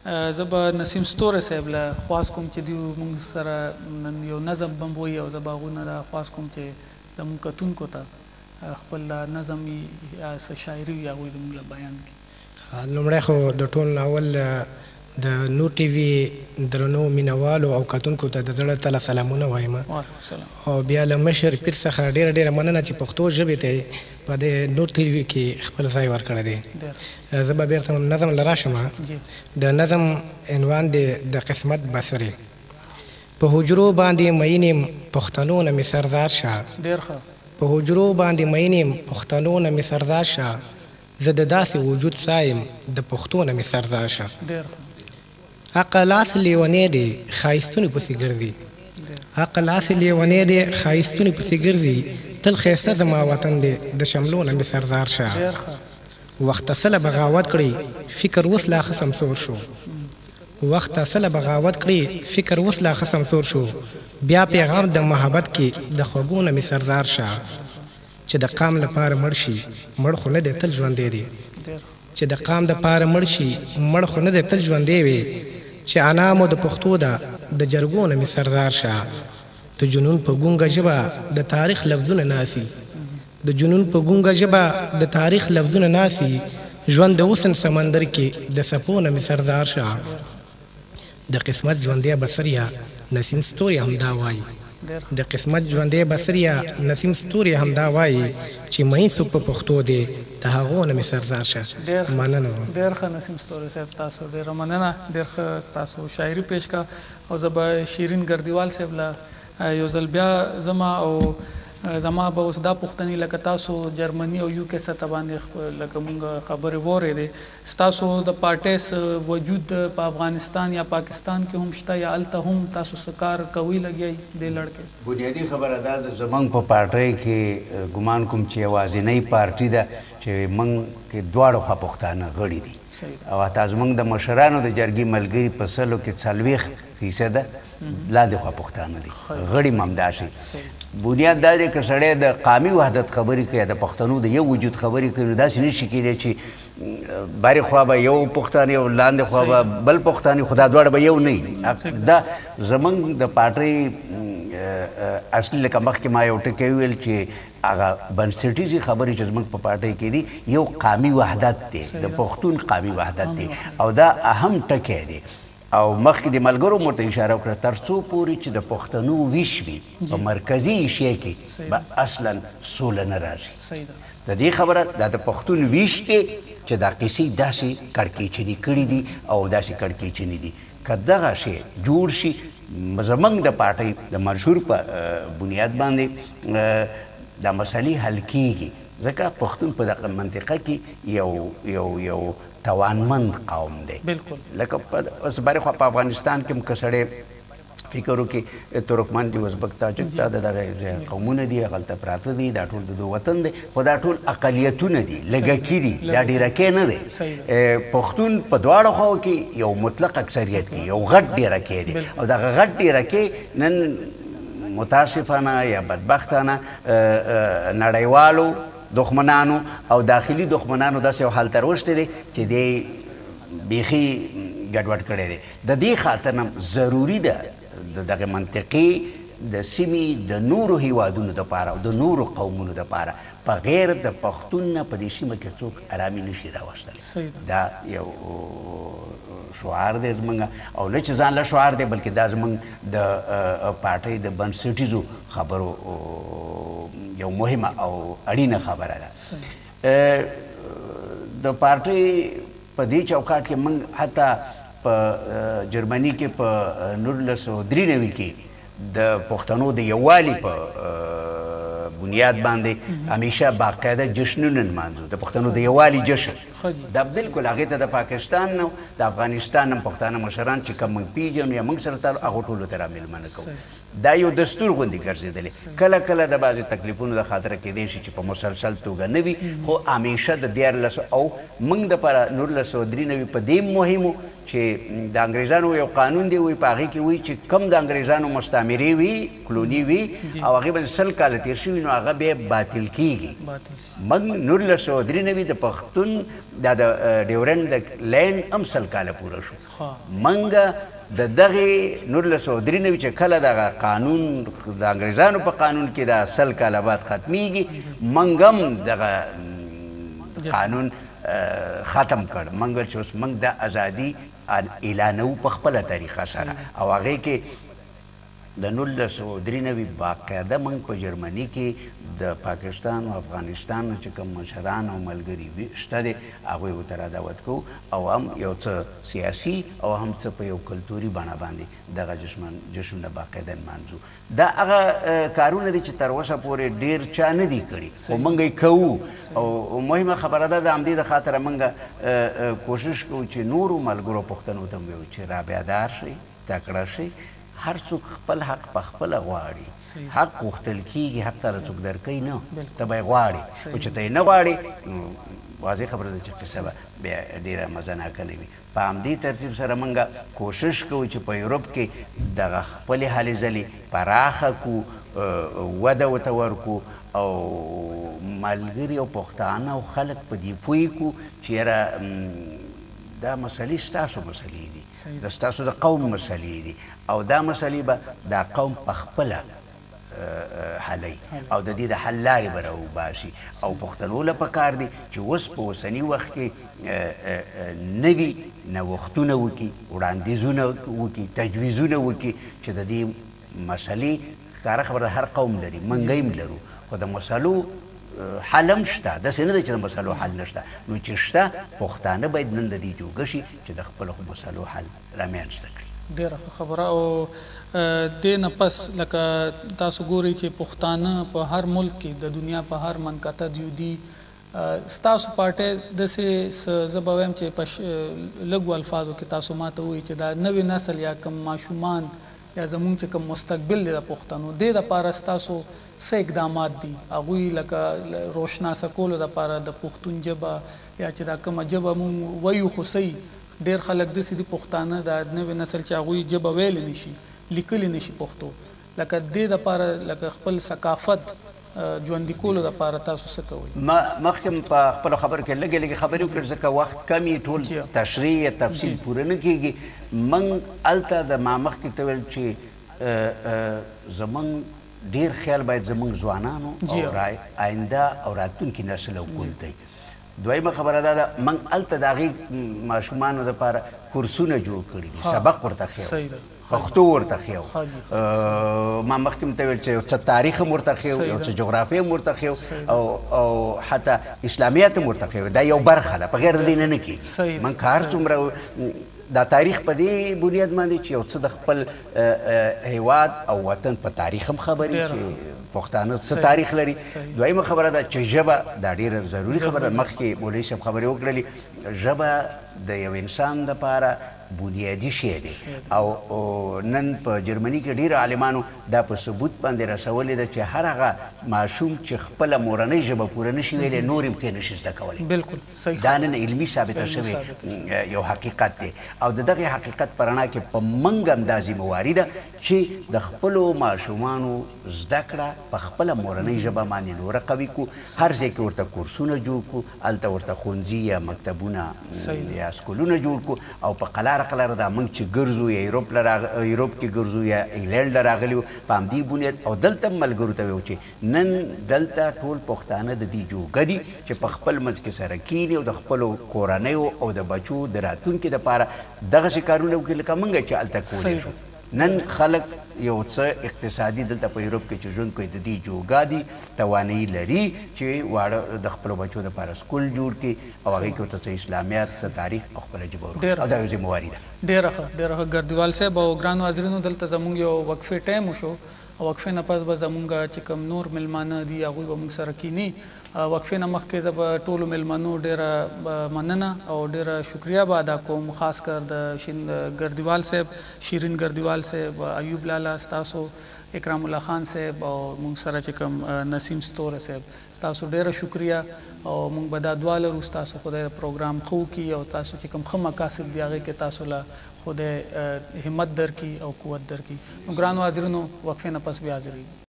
زه به نسیم ستوری صاحب له خواست کوم چې دوی موږ سره نن یو نظم به هم وایي او زه به هغوی نه دا خواست کوم چې زموږ کتونکو ته خپل نظم یا څه شاعري وي هغوی زموږ له بیان کړي. لومړی خو د ټول اول د نور ټي وي درنو مینوالو او کتونکو ته د زړه تله سلامونه وایم او بیا له مشر پیر څخه ډېره مننه چې پښتو ژبې ته په دې نور ټي وي کې خپل ځای ورکړی دی. زه به بېرته نظم له راشم. د نظم عنوان دی د قسمت بصرې. په حجرو باندې مین یم پښتنو نه مې سردار شه، په حجرو باندې مین یم پښتنو نه مې سردار شه، زه د داسې وجود سایم د پښتو نه مې سردار شه. عقل لاس لیونی دی ښایستونې پسې ګرځي، عقل لاس لیونی دی ښایستونې پسې ګرځي، تل ښایسته زما وطن دی د شملو نه مې سردار شه. وخت سله بغاوت کړي فکر اوس لا ښه سمسور شو، وخت سله بغاوت کړي فکر اوس لا ښه سمسور شو، بیا پیغام د محبت کې د خوږو نه مې سردار شه. چې د قام لپاره مړ شي مړ خو نه دی تل ژوندی دی، چې د قام دپاره مړ شي مړ خو نه دی تل ژوندی وي، چې انا مو د پښتو ده د جرګو نه مې سردار شه. د جنون په ګونګه ژبه د تاریخ لفظونه ناسي، د جنون په ګونګه ژبه د تاریخ لفظونه ناسي، ژوند د حسن سمندر کې د څپو نه مې سردار شه. د قسمت ژوندی بصریا نسیم ستوري همدا وایي، د قسمت ژوندی بصریا نسیم ستوري همدا وایي، چې مین څوک په پښتو دی د هغو نه مې سردار شه. مننه. ډېر ښه نسیم ستوري صاحب، تاسو ډېره مننه، ډېر ښه ستاسو شاعري پیش کا. او زه به شیرین ګردیوال صاحب له یو ځل بیا زما او زما به اوس دا پوښتنې لکه تاسو جرمني او یو کې سطح باندې لکه مونږ خبرې واورېدې، ستاسو د پارټۍ وجود په افغانستان یا پاکستان کې هم شته یا هلته هم تاسو څه کار کوئ لګیئ دې لړ کې؟ بنیادي خبره دا ده زموږ په پارټۍ کې ګمان کوم چې یوازینۍ پارټي ده چې موږ کې دواړو خوا پښتانه غړي دي او حتی زموږ د مشرانو د جرګې ملګري په سلو کې 40% لاندې خوا پښتانه دي، غړي هم همدا شي. بنیاد دا دی که سړی د قامي وحدت خبرې کوي، د پښتنو د یو وجود خبرې کوي، نو داسې نشي کیدی چې بارې خوا به یو پښتانه او لاندې خوا به بل پښتانه، خو دا دواړه به یو نه وي. دا زموږ د پارټۍ اصلي لکه مخکې ما یو ټکی وویل چې هغه بنسټیزې خبرې چې زموږ په پارټۍ کې دي یو قامي وحدت دی، د پښتون قامي وحدت دی او دا اهم ټکی دی. او مخکې د ملګرو مورته اشاره وکړه تر څو پورې چې د پښتنو ویش وي په مرکزي ایشیا کې به اصلا سوله نه راځي. د دې خبره دا د پښتون ویش دی چې دا قیسې داسې کړکېچنې کړي دي او داسې کړکېچنې دي. که دغه شی جوړ شي زموږ د پارټۍ د منشور په بنیاد باندې دا مسلې حل کیږي، ځکه پښتون په دغه منطقه کې یو توانمند قوم دی. لکه اوس بارې خوا په افغانستان کې هم که سړی فکر وکړي ترکمن دي، ازبک، تاجک دا دغه قومونه دي هغلته پراته دي، دا ټول د دوی وطن دی، خو دا ټول اقلیتونه دي، لږکي دي، دا ډېرکۍ نه دی. پښتون په دواړو خواو کې یو مطلق اکثریت کې یو غټ ډېرکۍ دی او دغه غټ ډېرکۍ نن متاسفانه یا بدبختانه نړیوالو دښمنانو او داخلي دښمنانو داسې یو حال ته راوښتی دی چې دی بیخي ګډوډ کړی دی. د دې خاطر هم ضروري ده د دغه منطقې د سیمې د نورو هیوادونو دپاره او د نورو قومونو دپاره په غیر د پښتون نه په دې سیمه کې څوک ارامي نشي راوستلی. دا یو شعار دی زموږ، او نه چې ځان له شعار دی بلکې دا زموږ د پارټۍ د بنسټیزو خبرو یو مهمه او اړینه خبره ده. د پارټۍ په دې چوکاټ کې موږ حتی په جرمني کې په 1993 کې د پښتنو د یووالي په بنیاد باندې همیشه باقاعده جشنونه نمانځو، د پښتنو د یووالي جشن. دا بالکل هغې ته د پاکستان نه د افغانستان هم پښتانه مشران چې کوم موږ پیژنو یا موږ سره تعلق هغو ټولو ته را مېلمانه کوو. دا یو دستور غوندې ګرځېدلی کله کله د بعضې تکلیفونو د خاطره کیدای شي چې په مسلسل توګه نه وي خو همیشه د 1400 او موږ دپاره 1993 په دې مهمو چې د انګریزانو یو قانون دی وایي په هغې کې وایي چې کم د انګریزانو مستعمرې وي کلوني وي او هغې باندې 100 کاله تېر شوي نو هغه بیا باطل کیږي موږ 1993 د پښتون دا د ډیورنډ د لینډ هم 100 کاله پوره شو موږ د دغې 1993 چې کله دغه قانون د انګریزانو په قانون کې دا 100 کاله بعد ختمیږي موږ هم دغه قانون ختم کړ موږ ویل چې اوس موږ د ازادي اعلانوو په خپله طریقه سره او هغې کې د 1993 باقاعده موږ په جرمني کې د پاکستان او افغانستان چې کوم مشران او ملګري شته دي هغوی ورته رادعوت کوو او هم یو څه سیاسي او هم څه په یو کلتوري بڼه باندې دغه جشنونه باقاعده نمانځو دا هغه کارونه دي چې تر اوسه پورې ډېر چا نه دي کړي خو موږ یې کوو او مهمه خبره ده د همدې د خاطره موږ کوشش کوو چې نورو ملګرو پښتنو ته هم ویو چې رابیادار شئ تکړه شئ هر څوک خپل حق په خپله غواړي حق غوښتل کېږي حق ته څوک درکوي نه ته به یې غواړي خو چې ته یې نه غواړې واضح خبره ده چې قصه به بیا ډېره مزهناکه نه وي په همدې ترتیب سره موږ کوشش کوو چې په یوروپ کې دغه خپلې هلې ځلې پراخه کړو وده ورته ورکړو او ملګري او پښتانه او خلک په دې پوه کړو چې یاره دا مسلې ستاسو مسلې دي د ستاسو د قوم مسلې دي او دا مسلې به دا قوم په خپله حلوي او د دې د حل لارې به راوباسي او پښتنو له پکار دي چې اوس په اوسني وخت کې نوي نوښتونه وکړي وړاندیزونه وکړي تجویزونه وکړي چې د دې مسلې ښکاره خبره هر قوم لري موږ هم لرو خو د مسلو حل هم شته داسې نه دی چې د مسلو حل نشته نو چې شته پښتانه باید نن د دې جوګه شي چې د خپلو مسلو حل رامنځته کړي ډېره ښه خبره او دې نه پس لکه تاسو ګورئ چې پښتانه په هر ملک کې د دنیا په هر منقطه دي ستاسو پارټۍ داسې زه به وایم چې په لږو الفاظو کې تاسو ما ته ووایئ چې دا نوی نسل یا کوم ماشومان یا زمونږ چې کوم مستقبل دی د پښتنو دې دپاره ستاسو څه اقدامات دي هغوی لکه روشناسه کولو دپاره د پښتون ژبه یا چې دا کومه ژبه مونږ ویو خو صحیح ډېر خلک داسې دي پښتانه د نوی نسل چې هغوی ژبه ویلی نشي لیکلی نشي پښتو لکه دې دپاره لکه خپل ثقافت ژوندي کولو دپاره تاسو څه کوئ مخکې په خپلو خبرو کې لږې لږې خبرې وکړې ځکه وخت کم یې ټول تشریح یا تفصیل پوره نه کېږي موږ هلته د ما مخکې ته ویل چې زموږ ډېر خیال باید زموږ ځوانانو او آینده او راتلونکي نسل او کل دی دویمه خبره دا ده موږ هلته د هغې ماشومانو دپاره کورسونه جوړ کړي دي سبق ورته ښیو پښتو ورته ښیو ما مخکې ته ویل چې یو څه تاریخ هم ورته ښیو یو څه جغرافیه هم ورته ښیو او حتی اسلامیات هم ورته ښیو دا یو برخه ده په غیر د دې نه کېږي موږ که هر څومره دا تاریخ په دې بنیاد باندې چې یو څه د خپل هیواد او وطن په تاریخ هم خبرې چې پښتانه څه تاریخ لري دویمه خبره ده چې ژبه دا ډېره ضروري خبره مخکې مولوي صاحب خبرې وکړلې ژبه د یو انسان دپاره بنیادي شی دی او نن په جرمني کې ډېرو عالمانو دا په ثبوت باندې رسولې ده چې هر هغه ماشوم چې خپله مورنۍ ژبه پوره نشي ویلی نور یې پکې نشي زده کولی بالکل صحیح دا نن علمي ثابته شوی یو حقیقت دی او د دغې حقیقت په رڼا کې په موږ هم دا ذمهواري ده چې د خپلو ماشومانو زده کړه په خپله مورنۍ ژبه باندې نوره قوي کړو هر ځای کې ورته کورسونه جوړ کړو هلته ورته ښوونځي یا مکتبونه یا سکولونه جوړ کړو او په قلاره دا موږ چې ګرځو یا یوروپ کې ګرځو یا انګلینډ له راغلي وو په همدې بنیاد او دلته هم ملګرو ته ویو چې نن دلته ټول پښتانه د دې جوګه دي چې په خپل منځ کې سره کیني او د خپلو کورنیو او د بچو د راتلونکي دپاره دغسې کارونه وکړي لکه موږ چې هلته کولی شو نن خلک یو څه اقتصادي دلته په یوروپ کې چې ژوند کوي د دې جوګه دي توانایي لري چې واړه د خپلو بچو دپاره سکول جوړ کړي او هغې کې ورته څه اسلامیات څه تاریخ او خپله ژبه ورکړي او دا یو ذمهواري ده ډېره ښه ګردیوال صاحب او ګرانو حاضرینو دلته زموږ یو وقفې ټایم وشو او وقفې نه پس به زموږ چې کوم نور میلمانه دي هغوی به موږ سره کینی وقفې نه مخکې زه به ټولو میلمنو ډېره مننه او ډېره شکریه به ادا کوم خاص کر د ګردیوال صاحب شیرین ګردیوال صاحب ایوب لالا ستاسو اکرام الله خان صاحب او موږ سره چې کوم نسیم ستوره صاحب تاسو ډیره شکریا او موږ به دا دعا لرو تاسو خدای پروګرام خو کی او تاسو چې کوم ښه مقاصد دی هغه کې تاسو له خدای همت درکړي او قوت درکړي. نو ګرانو حاضرینو وقفې نه پس بیا حاضرېږو.